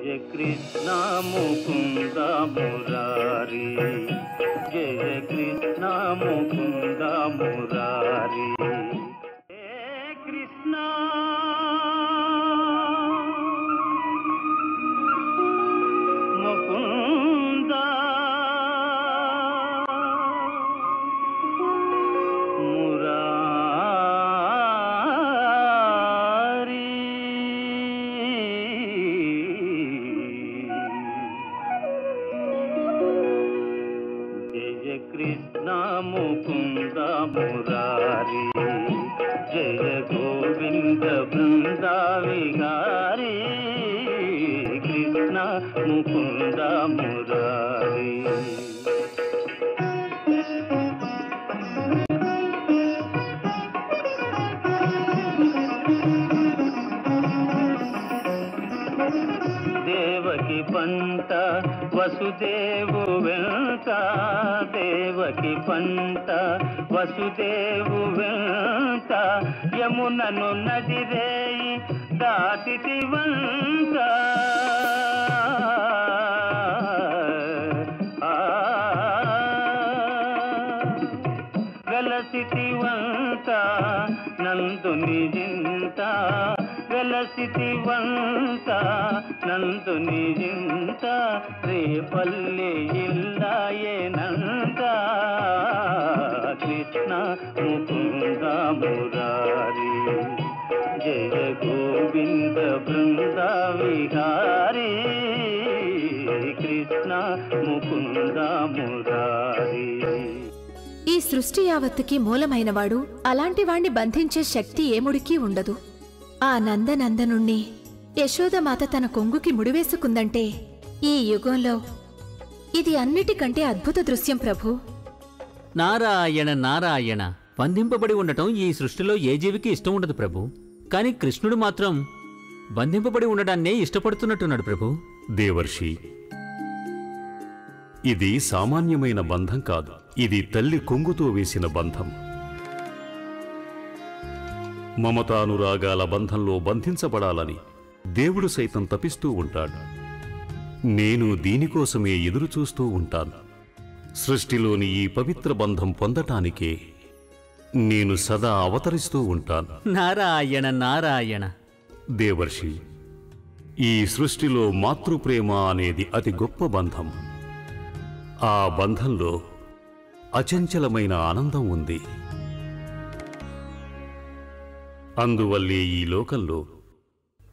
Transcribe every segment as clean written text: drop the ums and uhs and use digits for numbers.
జయ కృష్ణ ముకుంద మురారి, జయ కృష్ణ ముకుంద మురారి. హే కృష్ణ ముకుంద మురారి, జయ కృష్ణ ముకుంద మురారి, జయ గోవింద బృంద విహారీ, కృష్ణ ముకుంద మురారి. దేవకి పంట వసుదేవు వెంట, దేవకి పంట వసుదేవు వెంట, యమునను నదిరేయి దాటితి వంట. వెలసితి వంట నందుని జింత, వెలసితి వంట నందుని జింత, రేపల్లి ఇల్లాయేనంత, కృష్ణ ముకుంద మురారి, జయ గోవింద బృంద విహారీ, కృష్ణ ముకుంద మురారి. ఈ సృష్టి యావత్తుకి మూలమైనవాడు, అలాంటి వాణ్ణి బంధించే శక్తి ఏముడికి ఉండదు. ఆ నందనందనుణ్ణి యశోదమాత తన కొంగుకి ముడివేసుకుందంటే ఈ యుగంలో ఇది అన్నిటికంటే అద్భుత దృశ్యం ప్రభు. నారాయణ నారాయణ. బంధింపబడి ఉండటం ఈ సృష్టిలో ఏ జీవికి ఇష్టం ఉండదు ప్రభు. కాని కృష్ణుడు మాత్రం బంధింపబడి ఉండడాన్నే ఇష్టపడుతున్నట్టున్నాడు ప్రభు. దేవర్షి, ఇది సామాన్యమైన బంధం కాదు, ఇది తల్లి కొంగుతో వేసిన బంధం. మమతానురాగాల బంధంలో బంధించబడాలని దేవుడు సైతం తపిస్తూ ఉంటాడు. నేను దీనికోసమే ఎదురుచూస్తూ ఉంటాను. సృష్టిలోని ఈ పవిత్ర బంధం పొందటానికే నేను సదా అవతరిస్తూ ఉంటాను. నారాయణ నారాయణ. దేవర్షి, ఈ సృష్టిలో మాతృప్రేమ అనేది అతి గొప్ప బంధం. ఆ బంధంలో అచంచలమైన ఆనందం ఉంది. అందువల్లే ఈ లోకంలో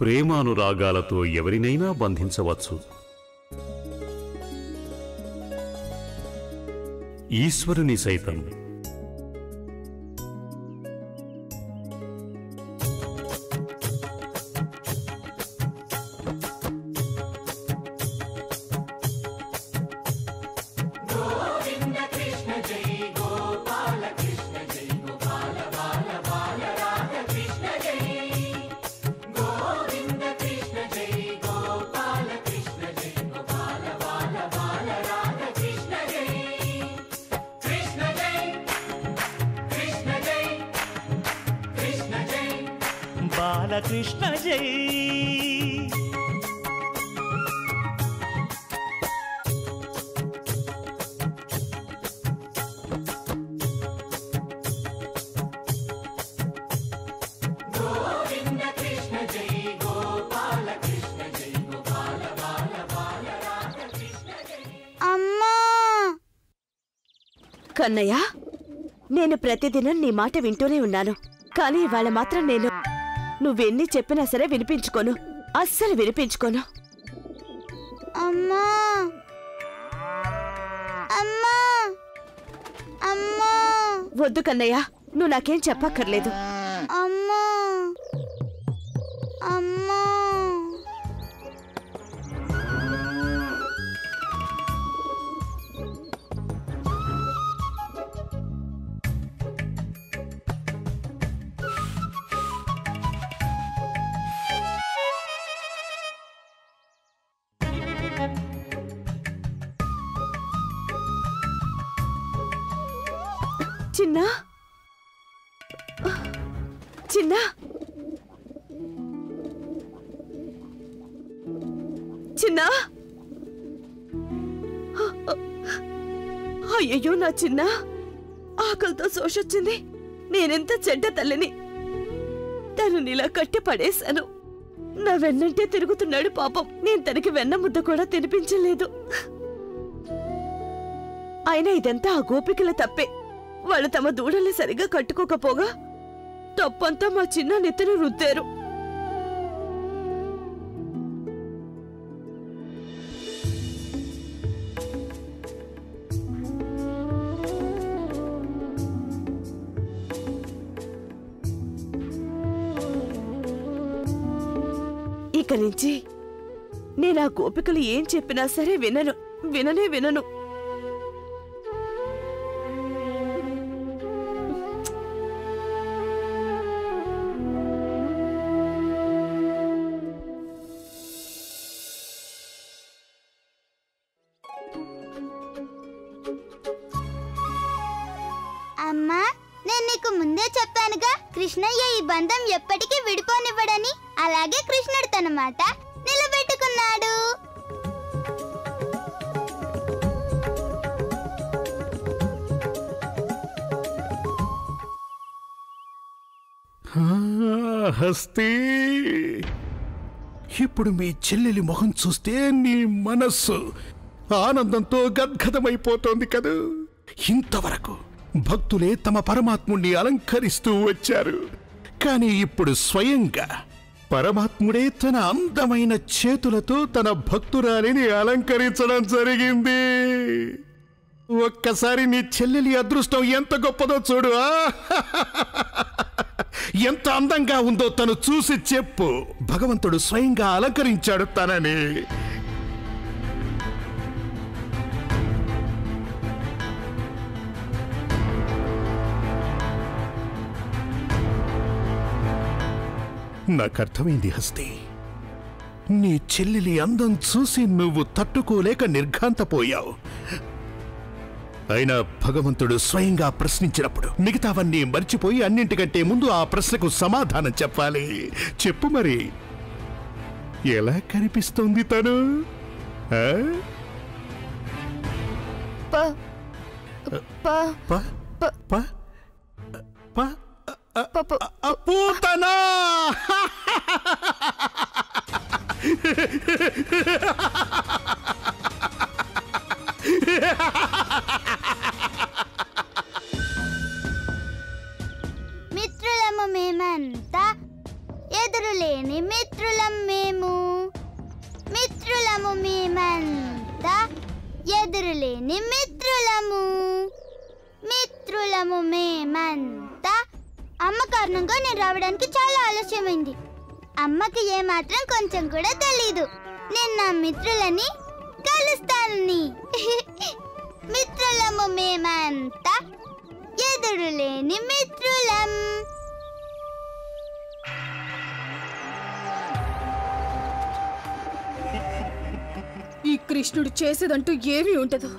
ప్రేమానురాగాలతో ఎవరినైనా బంధించవచ్చు. ఈశ్వరుని సైతం. బాలకృష్ణ జై. కన్నయ్య, నేను ప్రతిదినం నీ మాట వింటూనే ఉన్నాను. కానీ ఇవాళ మాత్రం నేను నువ్వెన్ని చెప్పినా సరే వినిపించుకోను, అస్సలు వినిపించుకోను. అమ్మా అమ్మా అమ్మా. వద్దు కన్నయ్య, నువ్వు నాకేం చెప్పక్కర్లేదు. అమ్మా అమ్మా. చిన్నా చిన్నా చిన్నా, అయ్యయ్యో నా చిన్న, ఆకలితో శోషొచ్చింది. నేనెంత చెడ్డ తల్లిని. తను నీలా కట్టి పడేశాను. నా వెన్నంటే తిరుగుతున్నాడు పాపం. నేను తనకి వెన్న ముద్ద కూడా తినిపించలేదు. అయినా ఇదంతా ఆ గోపికల తప్పే. వాళ్ళు తమ దూడల్ని సరిగా కట్టుకోకపోగా తప్పంతా మా చిన్న నెత్తిన రుద్దారు. ఇక నుంచి నేను ఆ గోపికలు ఏం చెప్పినా సరే వినను. అమ్మా, నేను నీకు ముందే చెప్పానుగా, కృష్ణయ్య ఈ బంధం ఎప్పటికీ విడిపోనివ్వడని. అలాగే కృష్ణుడు తన మాట నిలబెట్టుకున్నాడు. హస్తి, ఇప్పుడు మీ చెల్లెలి మొహం చూస్తే నీ మనస్సు ఆనందంతో గద్గదమైపోతోంది కదూ. ఇంతవరకు భక్తులే తమ పరమాత్ముణ్ణి అలంకరిస్తూ వచ్చారు. కానీ ఇప్పుడు స్వయంగా పరమాత్ముడే తన అందమైన చేతులతో తన భక్తురాలిని అలంకరించడం జరిగింది. ఒక్కసారి నీ చెల్లెలి అదృష్టం ఎంత గొప్పదో చూడు. ఎంత అందంగా ఉందో తను చూసి చెప్పు. భగవంతుడు స్వయంగా అలంకరించాడు తనని. నాకర్థమైంది హస్తి. నీ చెల్లెలి అందం చూసి నువ్వు తట్టుకోలేక నిర్ఘాంతపోయావు. అయినా భగవంతుడు స్వయంగా ప్రశ్నించినప్పుడు మిగతావన్నీ మర్చిపోయి అన్నింటికంటే ముందు ఆ ప్రశ్నకు సమాధానం చెప్పాలి. చెప్పు మరి, ఎలా కనిపిస్తోంది తను? పూతనా! మిత్రులము మేమంతా, ఎదురులేని మిత్రులం మేము. మిత్రులము మేమంతా, ఎదురులేని మిత్రులము. మిత్రులము మేమంతా. అమ్మ కారణంగా నేను రావడానికి చాలా ఆలస్యమైంది. అమ్మకి ఏమాత్రం కొంచెం కూడా తెలీదు నేను నా మిత్రులని కలుస్తానని. మిత్రులము మేమంతా, ఎదురులేని మిత్రులం. ఈ కృష్ణుడు చేసేదంటూ ఏమీ ఉండదు,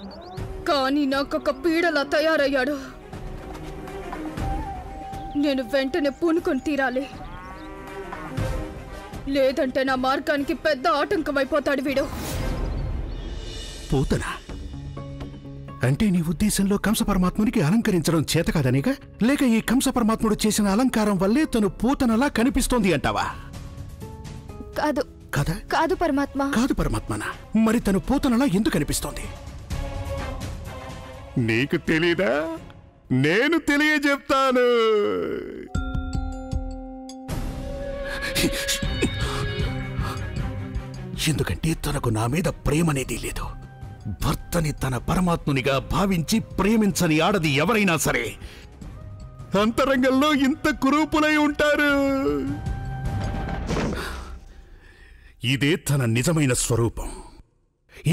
కానీ నాకొక పీడలా తయారయ్యాడు. నేను వెంటనే పూనుకొని తీరాలి, లేదంటే నా మార్గానికి పెద్ద ఆటంకమైపోతాడు వీడు. పూతనా అంటే నీ ఉద్దేశంలో కంస పరమాత్మునికి అలంకరించడం చేత కాదనిగా, లేక ఈ కంస పరమాత్ముడు చేసిన అలంకారం వల్లే తను పూతనలా కనిపిస్తోంది అంటావా? కాదు కదా, కాదు పరమాత్మ. కాదు పరమాత్మనా? మరి తను పూతనలా ఎందుకు కనిపిస్తోంది? నీకు తెలీదా? నేను తెలియజెప్తాను. ఎందుకంటే తనకు నా మీద ప్రేమనేది లేదు. భర్తని తన పరమాత్మునిగా భావించి ప్రేమించని ఆడది ఎవరైనా సరే అంతరంగంలో ఇంత కురూపులై ఉంటారు. ఇదే తన నిజమైన స్వరూపం.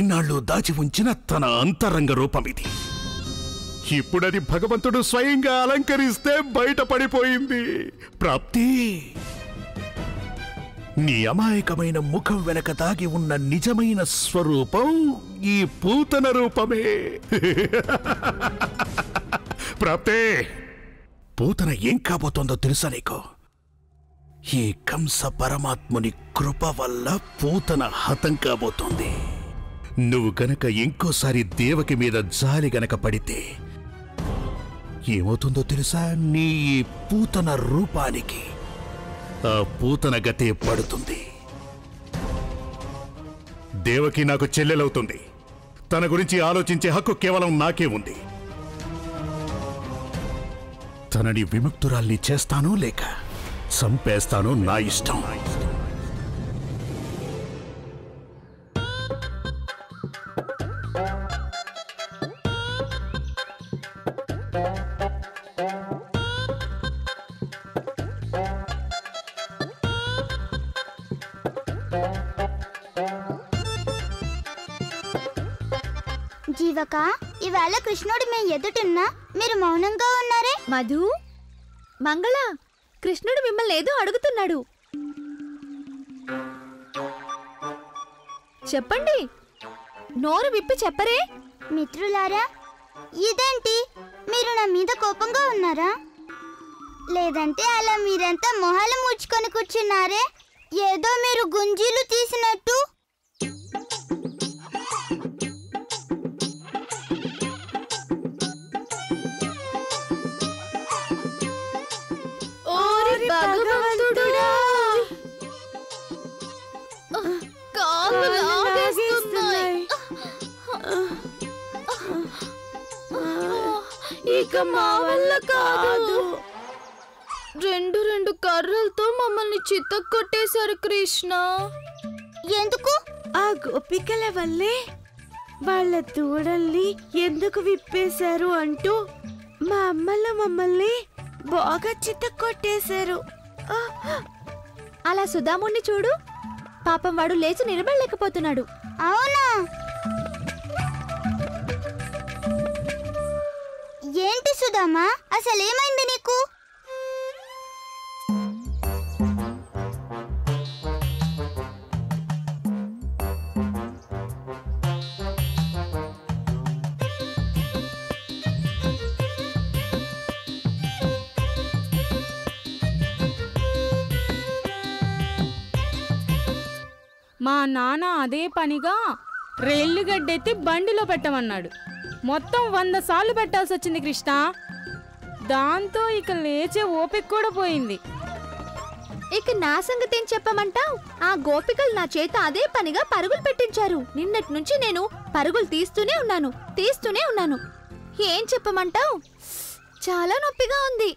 ఇన్నాళ్ళు దాచి ఉంచిన తన అంతరంగ రూపం ఇది. ఇప్పుడది భగవంతుడు స్వయంగా అలంకరిస్తే బయటపడిపోయింది. ప్రాప్తి, నీ అమాయకమైన ముఖం వెనక దాగి ఉన్న నిజమైన స్వరూపం ఈ పూతన రూపమే. ప్రాప్తే, పూతన ఏం కాబోతోందో తెలుసా నీకు? ఈ కంస పరమాత్ముని కృప వల్ల పూతన హతం కాబోతోంది. నువ్వు గనక ఇంకోసారి దేవకి మీద జాలి గనక పడితే ఏమవుతుందో తెలుసా? నీ ఈ పూతన రూపానికి ఆ పూతన గతే పడుతుంది. దేవకి నాకు చెల్లెలవుతుంది. తన గురించి ఆలోచించే హక్కు కేవలం నాకే ఉంది. తనని విముక్తురాల్ని చేస్తానో లేక చంపేస్తానో నా ఇష్టం. జీవక, ఇవాళ కృష్ణుడు మీ ఎదుటున్నా మీరు మౌనంగా ఉన్నారే? మధు, మంగళ, కృష్ణుడు మిమ్మల్ని ఏదో అడుగుతున్నాడు. చెప్పండి, నోరు విప్పి చెప్పరే. మిత్రులారా, ఇదేంటి, మీరు నా మీద కోపంగా ఉన్నారా? లేదంటే అలా మీరంతా మొహాలు ముడుచుకొని కూర్చున్నారే, ఏదో మీరు గుంజీలు తీసినట్టు? భగవంతుడా, కాళ్ళు లాగేస్తున్నాయి. ఇక మా వల్ల కాదు. రెండు కర్రలతో మమ్మల్ని చిత్తకొట్టేశారు కృష్ణ. ఎందుకు? ఆ గోపికల వల్లే వాళ్ళ దూడల్ని ఎందుకు విప్పేశారు అంటూ మా అమ్మలు మమ్మల్ని బాగా చిత్తకొట్టేశారు. అలా సుధాముణ్ణి చూడు, పాపం వాడు లేచి నిలబడలేకపోతున్నాడు. అవునా? ఏంటి సుధామా, అసలేమైంది నీకు? మా నాన్న అదే పనిగా రైలు గడ్డెత్తి బండిలో పెట్టమన్నాడు. మొత్తం 100 సార్లు పెట్టాల్సి వచ్చింది కృష్ణ. దాంతో ఇక లేచే ఓపిక కూడా పోయింది. ఇక నా సంగతి ఏం చెప్పమంటావు? ఆ గోపికలు నా చేత అదే పనిగా పరుగులు పెట్టించారు. నిన్నటి నుంచి నేను పరుగులు తీస్తూనే ఉన్నాను. ఏం చెప్పమంటావు? చాలా నొప్పిగా ఉంది.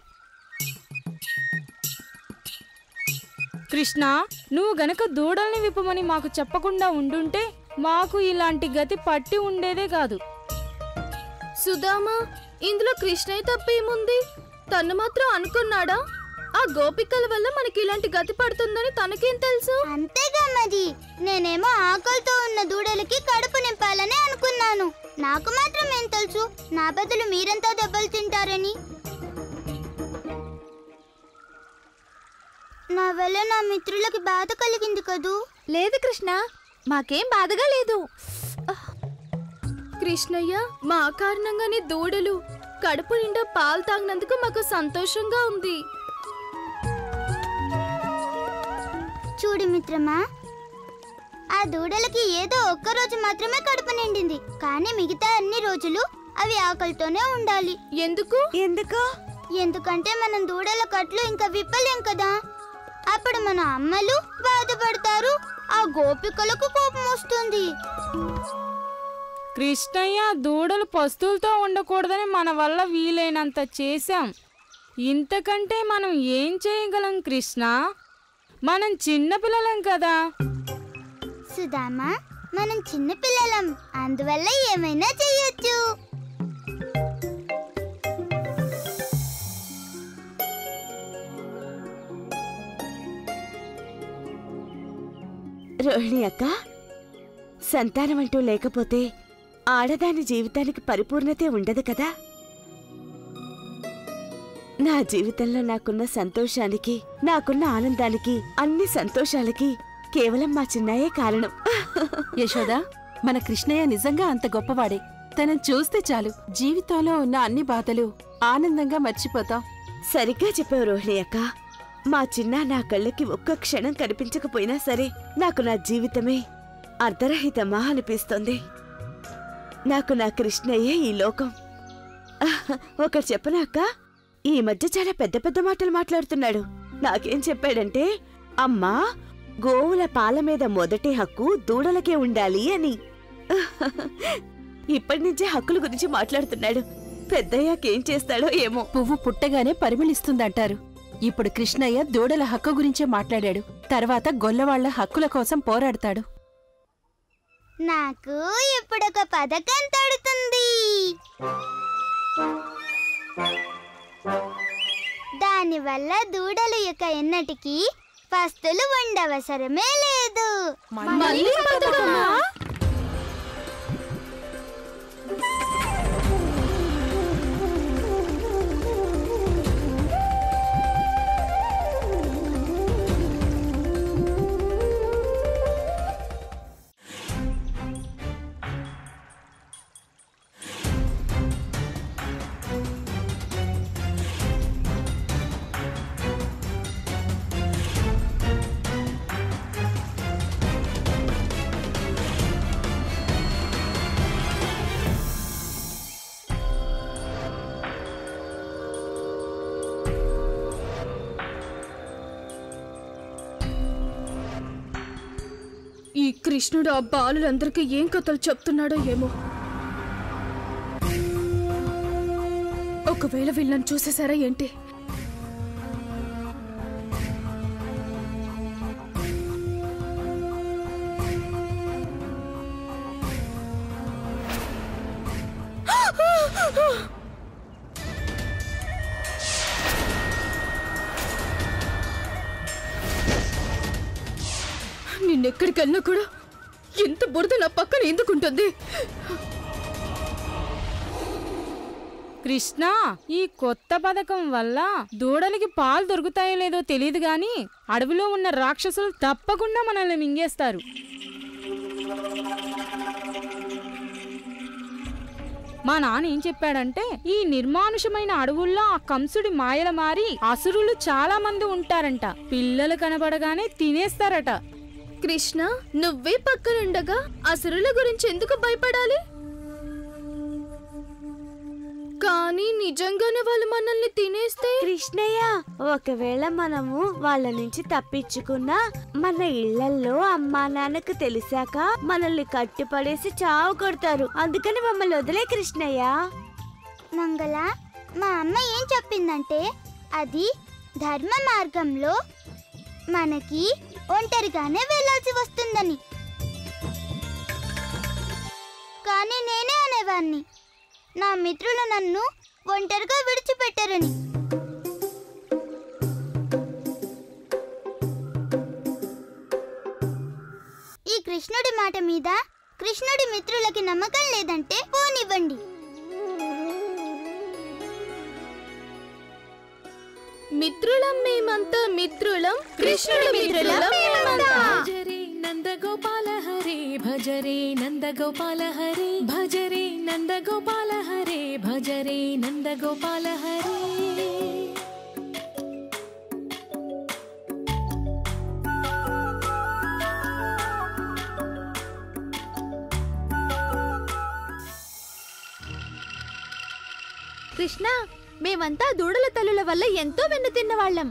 కృష్ణ, నువ్వు గనక దూడల్ని విప్పమని మాకు చెప్పకుండా ఉండుంటే మాకు ఇలాంటి గతి పట్టి ఉండేదే కాదు. సుధామా, ఇందులో కృష్ణయ్య తప్పేముంది? తను మాత్రం అనుకున్నాడా ఆ గోపికల వల్ల మనకి ఇలాంటి గతి పడుతుందని? తనకేం తెలుసు? అంతేగా మరి, నేనేమో ఆకలితో ఉన్న దూడలకి కడుపు నింపాలని అనుకున్నాను. నాకు మాత్రం ఏం తెలుసు నా బదులు మీరంతా దెబ్బలు తింటారని. నా వల్ల నా మిత్రులకి బాధ కలిగింది కదూ? లేదు కృష్ణ, మాకేం బాధగా లేదు. కృష్ణయ్య, మా కారణంగానే దూడలు కడుపు నిండా పాలు తాగినందుకు మాకు సంతోషంగా ఉంది. చూడు మిత్రమా, ఆ దూడలకి ఏదో ఒక్కరోజు మాత్రమే కడుపు నిండింది, కానీ మిగతా అన్ని రోజులు అవి ఆకలితోనే ఉండాలి. ఎందుకు? ఎందుకంటే మనం దూడల కట్లు ఇంకా విప్పలేం కదా. అప్పుడు మన అమ్మలు బాధపడతారు, ఆ గోపికలకు కోపం వస్తుంది. కృష్ణయ్య, దూడలు పస్తులతో ఉండకూడదని మన వల్ల వీలైనంత చేశాం. ఇంతకంటే మనం ఏం చేయగలం కృష్ణ? మనం చిన్నపిల్లలం కదా. సుధామా, మనం చిన్నపిల్లలం, అందువల్ల ఏమైనా చేయొచ్చు. రోహిణి అక్క, సంతానం అంటూ లేకపోతే ఆడదాని జీవితానికి పరిపూర్ణతే ఉండదు కదా. నా జీవితంలో నాకున్న సంతోషానికి, నాకున్న ఆనందానికి, అన్ని సంతోషాలకి కేవలం మా చిన్నయ్యే కారణం. యశోద, మన కృష్ణయ్య నిజంగా అంత గొప్పవాడే. తనని చూస్తే చాలు, జీవితంలో ఉన్న అన్ని బాధలు ఆనందంగా మర్చిపోతాం. సరిగ్గా చెప్పావు రోహిణి అక్క. మా చిన్న నా కళ్ళకి ఒక్క క్షణం కనిపించకపోయినా సరే నాకు నా జీవితమే అర్ధరహితమా అనిపిస్తుంది. నాకు నా కృష్ణయ్యే ఈ లోకం. ఒకటి చెప్పనాక ఈ మధ్య చాలా పెద్ద పెద్ద మాటలు మాట్లాడుతున్నాడు. నాకేం చెప్పాడంటే, అమ్మా గోవుల పాల మీద మొదటి హక్కు దూడలకే ఉండాలి అని. ఇప్పటి నుంచే హక్కుల గురించి మాట్లాడుతున్నాడు. పెద్దయ్యాకేం చేస్తాడో ఏమో. పువ్వు పుట్టగానే పరిమళిస్తుందంటారు. ఇప్పుడు కృష్ణయ్య దూడల హక్కు గురించే మాట్లాడాడు. తర్వాత గొల్లవాళ్ల హక్కుల కోసం పోరాడతాడు. నాకు ఇప్పుడొక పథకం తడుతుంది. దానివల్ల దూడలు ఇక ఎన్నటికీ పస్తులు ఉండవసరమే లేదు. ఈ కృష్ణుడు ఆ బాలులందరికీ ఏం కథలు చెప్తున్నాడో ఏమో. ఒకవేళ వీళ్ళని చూసేసారా ఏంటి? నిన్నెక్కడికి వెళ్ళినా కూడా ఎంత బురద నా పక్కన ఎందుకుంటుంది? కృష్ణ, ఈ కొత్త పథకం వల్ల దూడలకి పాలు దొరుకుతాయో లేదో తెలియదు గాని అడవిలో ఉన్న రాక్షసులు తప్పకుండా మనల్ని మింగేస్తారు. మా నాన్న ఏం చెప్పాడంటే, ఈ నిర్మానుషమైన అడవుల్లో ఆ కంసుడి మాయల మారి అసురులు చాలా మంది ఉంటారంట. పిల్లలు కనబడగానే తినేస్తారట. కృష్ణ, నువ్వే పక్కనుండగా అసురుల గురించి ఎందుకు భయపడాలి? కానీ నిజంగానే వాళ్ళు మనల్ని తినేస్తే? కృష్ణయ్య, ఒకవేళ మనము వాళ్ళ నుంచి తప్పించుకున్నా మన ఇళ్లల్లో అమ్మా నాన్నకు తెలిసాక మనల్ని కట్టిపడేసి చావు కొడతారు. అందుకని మమ్మల్ని వదిలే కృష్ణయ్య. మంగళ, మా అమ్మ ఏం చెప్పిందంటే అది ధర్మ మార్గంలో మనకి ఒంటరిగానే వెళ్ళాల్సి వస్తుందని. కానీ నేనే అనేవాణ్ణి, నా మిత్రులు నన్ను ఒంటరిగా విడిచిపెట్టారని. ఈ కృష్ణుడి మాట మీద కృష్ణుడి మిత్రులకి నమ్మకం లేదంటే పోనివ్వండి. మిత్రులం మేమంతా, మిత్రులం కృష్ణుడి మిత్రులం మేమంతా. భజరే నందగోపాల హరే, భజరే నందగోపాల హరే, భజరే నందగోపాల హరే, భజరే నందగోపాల హరే. కృష్ణ, మేమంతా దూడల తల్లుల వల్ల ఎంతో వెన్ను తిన్నవాళ్ళం.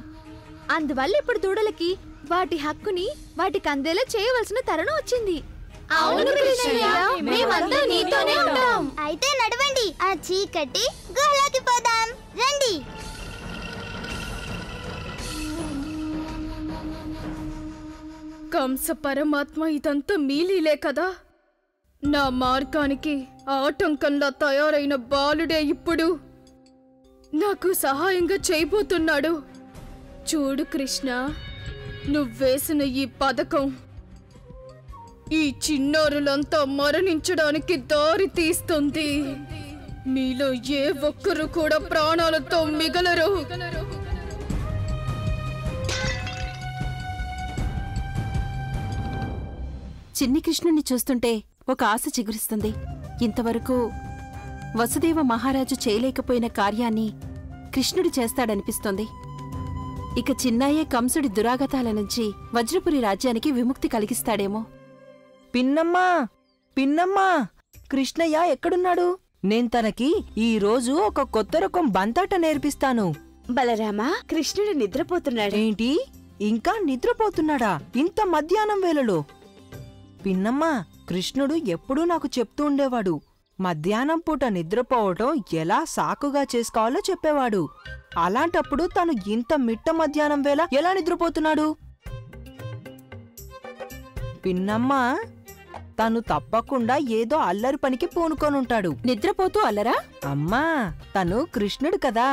అందువల్ల ఇప్పుడు దూడలకి వాటి హక్కుని వాటికి అందేలా చేయవలసిన తరుణం వచ్చింది. అవును కృష్ణయ్య, మేమంతా నీతోనే ఉంటాం. అయితే నడవండి, ఆ చీకటి గుహలోకి పోదాం. రండి. కంస పరమాత్మ, ఇదంతా మీలీలే కదా? నా మార్గానికి ఆటంకంలా తయారైన బాలుడే ఇప్పుడు నాకు సహాయంగా చేయబోతున్నాడు. చూడు కృష్ణ, నువ్వేసిన ఈ పథకం ఈ చిన్నారులంతా మరణించడానికి దారి తీస్తుంది. మీలో ఏ ఒక్కరు కూడా ప్రాణాలతో మిగలరు. చిన్ని కృష్ణుణ్ణి చూస్తుంటే ఒక ఆశ చిగురిస్తుంది. ఇంతవరకు వసుదేవ మహారాజు చేయలేకపోయిన కార్యాన్ని కృష్ణుడు చేస్తాడనిపిస్తోంది. ఇక చిన్నయ్యే కంసుడి దురాగతాల నుంచి వజ్రపురి రాజ్యానికి విముక్తి కలిగిస్తాడేమో. పిన్నమ్మా పిన్నమ్మా, కృష్ణయ్య ఎక్కడున్నాడు? నేను తనకి ఈ రోజు ఒక కొత్త రకం బంతాట నేర్పిస్తాను. బలరామా, కృష్ణుడు నిద్రపోతున్నాడు. ఏంటి, ఇంకా నిద్రపోతున్నాడా ఇంత మధ్యాహ్నం వేళలో? పిన్నమ్మా, కృష్ణుడు ఎప్పుడూ నాకు చెప్తూ ఉండేవాడు, మధ్యాహ్నం పూట నిద్రపోవటం ఎలా సాకుగా చేసుకోవాలో చెప్పేవాడు. అలాంటప్పుడు తను ఇంత మిట్ట మధ్యాహ్నం వేళ ఎలా నిద్రపోతున్నాడు? పిన్నమ్మా, తను తప్పకుండా ఏదో అల్లరి పనికి పూనుకొనుంటాడు. నిద్రపోతూ అల్లరా? అమ్మా, తను కృష్ణుడు కదా,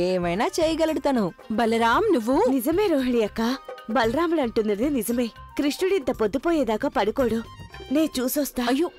ఏమైనా చేయగలడు తను. బలరాం, నువ్వు నిజమే రోహిణి అక్క, బలరాముడు అంటున్నది నిజమే. కృష్ణుడు ఇంత పొద్దుపోయేదాకా పడుకోడు. నే చూసొస్తా. అయ్యో,